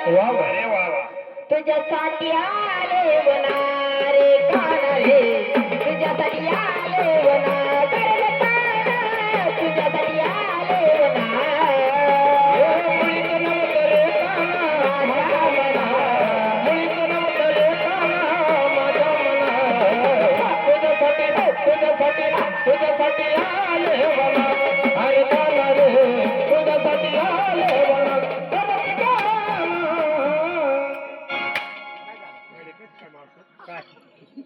वा वा रे वा वा. तुझ्यासाठी आले वना रे काना रे तुझ्यासाठी आले वना करले काना तुझ्यासाठी आले वना मुळीत नव्हतं रे काना माझ्या मना, मुळीत नव्हतं रे काना माझ्या मना. तुझ्यासाठी आले वना अरे काना रे तुझ्यासाठी आले वना.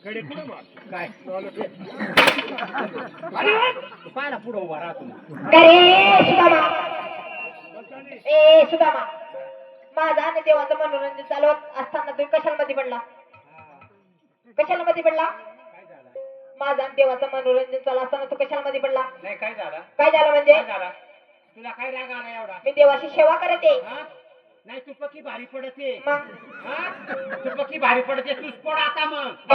कडे कुठं मार काय पाहिला पुढं उभा राहतो करे सुदामा ए सुदामा माझा आणि देवाचं मनोरंजन चालू असताना तू कशाला मध्ये पडला कशाला मध्ये पडला माझा आणि देवाचं मनोरंजन चालू असताना तू कशाला मध्ये पडला नाही काय झालं म्हणजे काय झालं तुला काय राग आला एवढा मी देवाची सेवा करते नाही तू पक्की भारी पडते मग तू पक्की भारी पडते तूच पड आता मग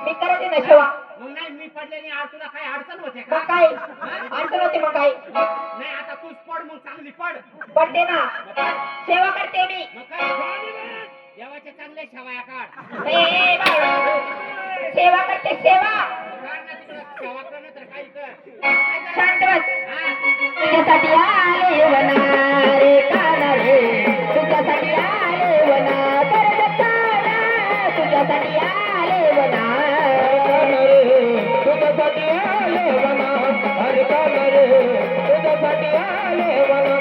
मी करते ना सेवा मग नाही मी पडले नाही तुला काय अडचण होते मग का काय अडचण होते मग काय नाही आता तूच पड मग चांगली पड पडते ना सेवा करते मी मग काय देवाच्या चांगल्या शेवाया काढ ए बाबा सेवा करते सेवा काढ ना तिकडं सेवा करणं तर काही कर शांत बस तुझ्यासाठी आले वना रे काना रे तुझ्यासाठी आले वना करले काना तुझ्यासाठी आले वना तुझ्यासाठी आले वना अरे काना रे तुझ्यासाठी आले वना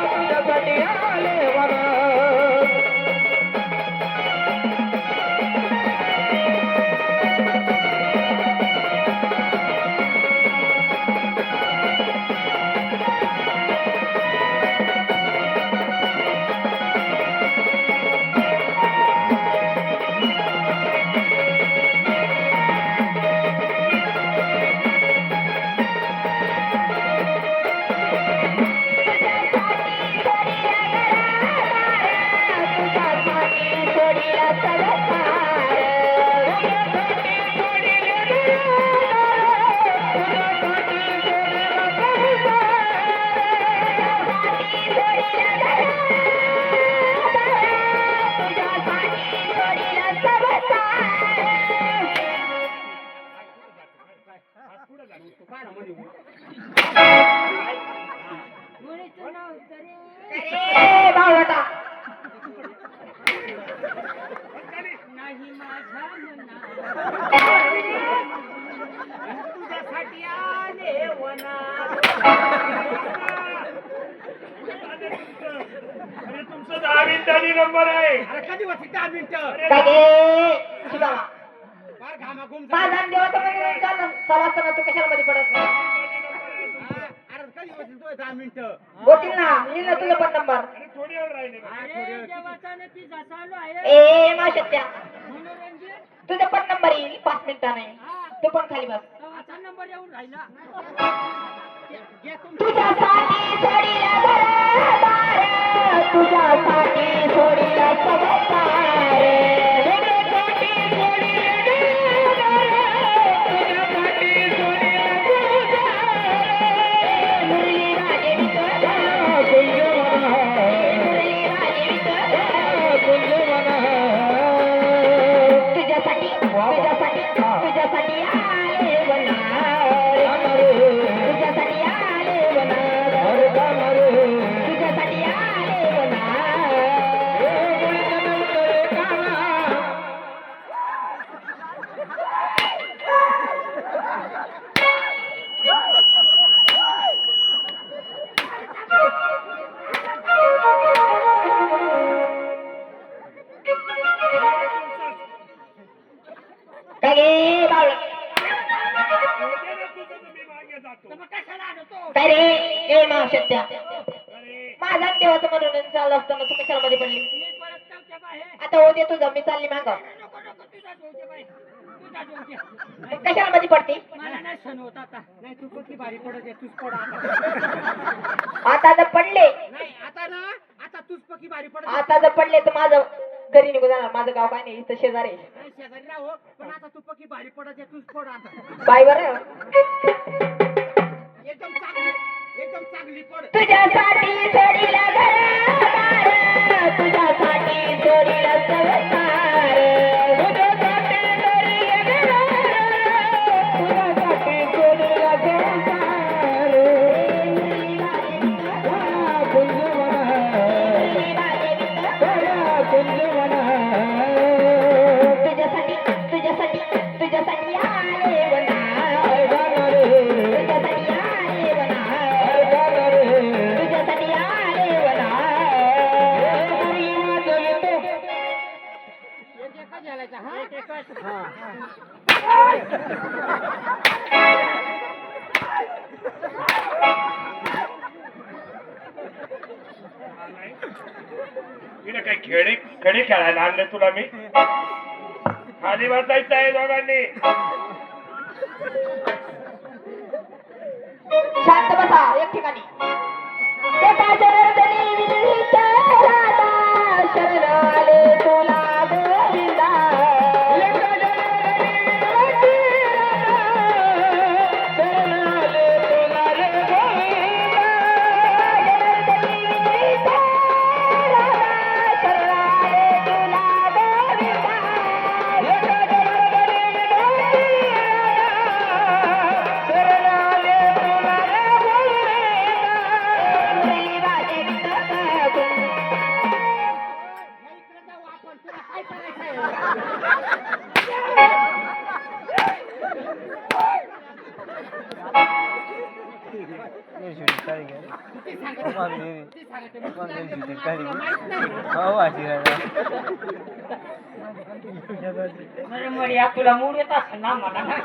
तुझ्यासाठी आले वना. तुझ्यासाठी आले वना अरे तुमचं 10 मिनिटांनी नंबर आहे. अरे कधी होती 10 मिनिटं फार घामाघूम माझा देवाचं मनोरंजन चालू असताना तू कशाला मध्ये पडत अरे कधी होती तो 10 मिनिटं होतील ना येईल ना तुझा पण नंबर अरे थोडी वेळ राहिले ए माशत्या तुझा पण नंबर येईल 5 मिनिटाने तू पण खाली बस तुझ्यासाठी सोडीला घरदार तुझ्यासाठी सोडीला संसार मुरली राजे तुझ्यासाठी तुझ्यासाठी तुझ्यासाठी आले वना तुझ्यासाठी आले वना तुझ्यासाठी आले वना काय रे बावळा काय रे ए माशत्या माझा देवाचं मनोरंजन चालू असताना तू कशाला मध्ये पडली आता होते तुझं मी चालली माग कशाला मध्ये पडते आता जर पडले आता जर पडले तर माझं घरी निघून जाणार माझं गाव काय नाही इथं शेजारी बाईवर एकदम चांगली पड तुझ्यासाठी सोडीला घरदार इकडे काही खेळी खेळी खेळायला आणले तुला मी खाली बसायचं आहे दोघांनी शांत बसा एक ठिकाणी एका जनार्दनी विनीत राधा शरण आले तुला गोविंदा एका जनार्दनी शरण आले तुला रे गोविंदा. जनार्दनी विनीत राधा शरण आले तुला गोविंदा एका जनार्दनी शरण आले तुला रे गोविंदा. मुरली वाजे विठ्ठल तुला मूड येत असेल ना मला ना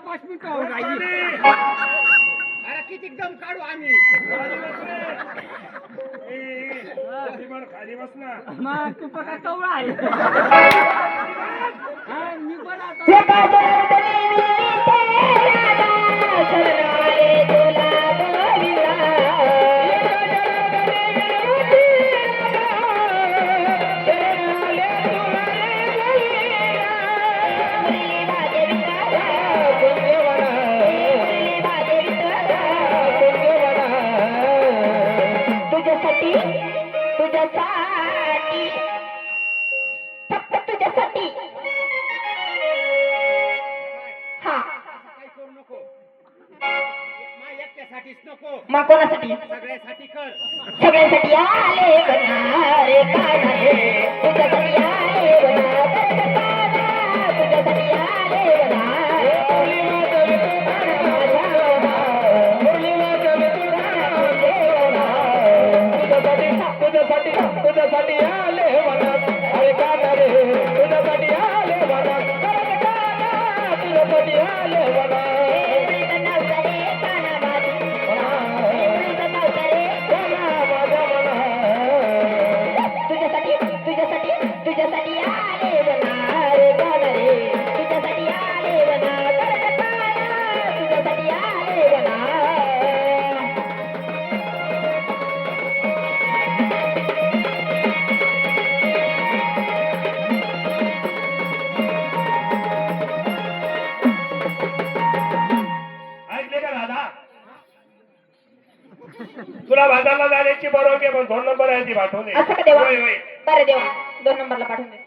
5 मिनिटं अरे किती दम काढू आम्ही खाली बस ना मग तू बघा कवळा आहे मी पण आता एका जनार्दनी विनीत राधा शरण आले तुला गोविंदा मुरली वाजे तुझ्यासाठी तुझ्यासाठी फक्त तुझ्यासाठी हा काही करू नको माझ्या एकट्यासाठीच नको मग कोणासाठी सगळ्यासाठी कर सगळ्यांसाठी आले बनारे काढारे तुझ्यासाठी आले बनारे तुझ्यासाठी आले बनारे तुझ्यासाठी आले वनात अरे काना रे तुझ्यासाठी आले वनात तुझ्यासाठी आले वनात तुझ्यासाठी तुझ्यासाठी तुझ्यासाठी आले बनारे काढारे तुझ्यासाठी आले बनारे तुझ्यासाठी आले बनारे ऐकले का दादा तुला बाजारला जाण्याची बरोबर पण 2 नंबर आहे ती पाठवून दे. असं का देवा होय होय बरं देवा 2 नंबरला पाठवून दे